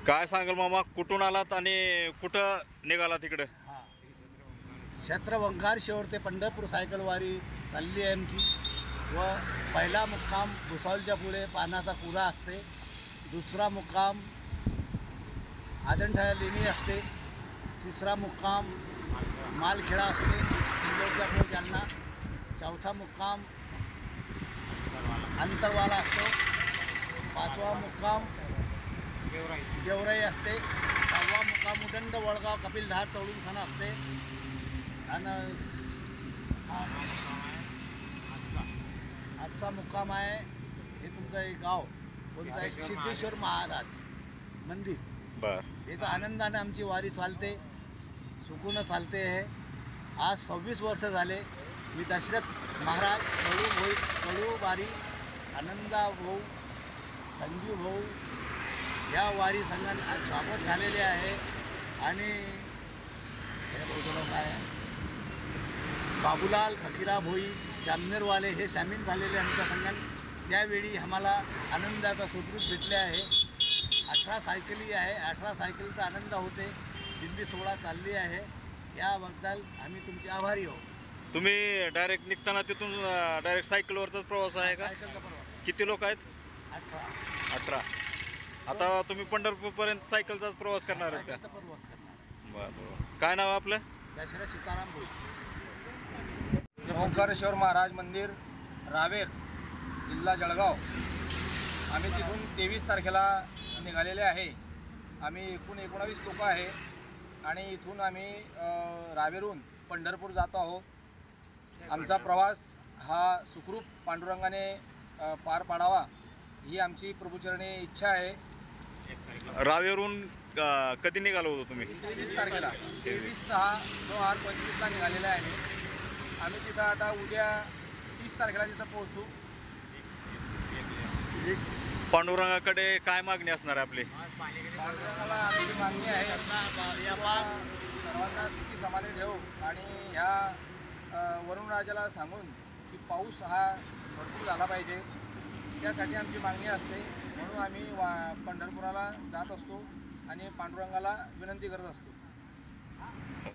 काय सांगाल मामा, कुठून आलात आणि कुठं निघाला तिकडं? क्षेत्र वंकार शेवर ते पंढरपूर सायकल वारी चालली आहे आमची. व पहिला मुक्काम भुसावळच्या पुढे पानाचा कुरा असते. दुसरा मुक्काम आदंठा लेणी असते. तिसरा मुक्काम मालखेडा असते सिंदूरच्या पुढे जालना. चौथा मुक्काम अंतरवाला असतो. पाचवा मुक्काम गेवराई असते. सहावा मुक्काम उदंड वळगाव कपिलधार चौडून सणा असते. आणि आजचा मुक्काम आहे हे तुमचं एक गाव कोणतं आहे, सिद्धेश्वर महाराज मंदिर. बर, याचा आनंदाने आमची वारी चालते, सुकून चालते आहे. आज 26 वर्ष झाले. मी दशरथ महाराज, कडू वारी, आनंदा भाऊ, संजीव भाऊ या वारी संघाने आज स्वागत झालेले आहे. आणि काय बाबूलाल फकीरा भोई जामनेरवाले हे सामील झालेले आमच्या संघाने. त्यावेळी आम्हाला आनंदाचा सुखरूप भेटले आहे. 18 सायकली आहे. 18 सायकलीचा आनंद होते. दिंडी सोहळा चालली आहे. याबद्दल आम्ही तुमचे आभारी आहोत. तुम्ही डायरेक्ट निघताना तिथून डायरेक्ट सायकलवरचाच प्रवास आहे का? सायकलचा प्रवास किती लोक आहेत? 18 आता तुम्ही पंढरपूरपर्यंत सायकलचाच प्रवास करणार आहेत का? सायकलचा प्रवास करणार. बरं, काय नाव आपलं? दशरथ सीताराम भोई. ओंकारेश्वर महाराज मंदिर, रावेर, जिल्हा जळगाव. आम्ही तिथून 23 तारखेला निघालेले आहे. आम्ही एकूण 19 लोक आहे आणि इथून आम्ही रावेरून पंढरपूर जातो आहोत. आमचा प्रवास हा सुखरूप पांडुरंगाने पार पाडावा ही आमची प्रभूचरणी इच्छा आहे. रावेरून कधी निघालो होतो तुम्ही? 23 तारखेला 23/6/2025ला निघालेले आहे. आम्ही तिथं आता उद्या 30 तारखेला तिथं पोहोचू. पांडुरंगाकडे काय मागणी असणार आहे आपली? पांडुरंगाला आमची मागणी आहे सर्वांना सुखी समाधी ठेवू आणि ह्या वरुण राजाला सांगून की पाऊस हा भरपूर झाला पाहिजे, त्यासाठी आमची मागणी असते. म्हणून आम्ही पंढरपुराला जात असतो आणि पांडुरंगाला विनंती करत असतो.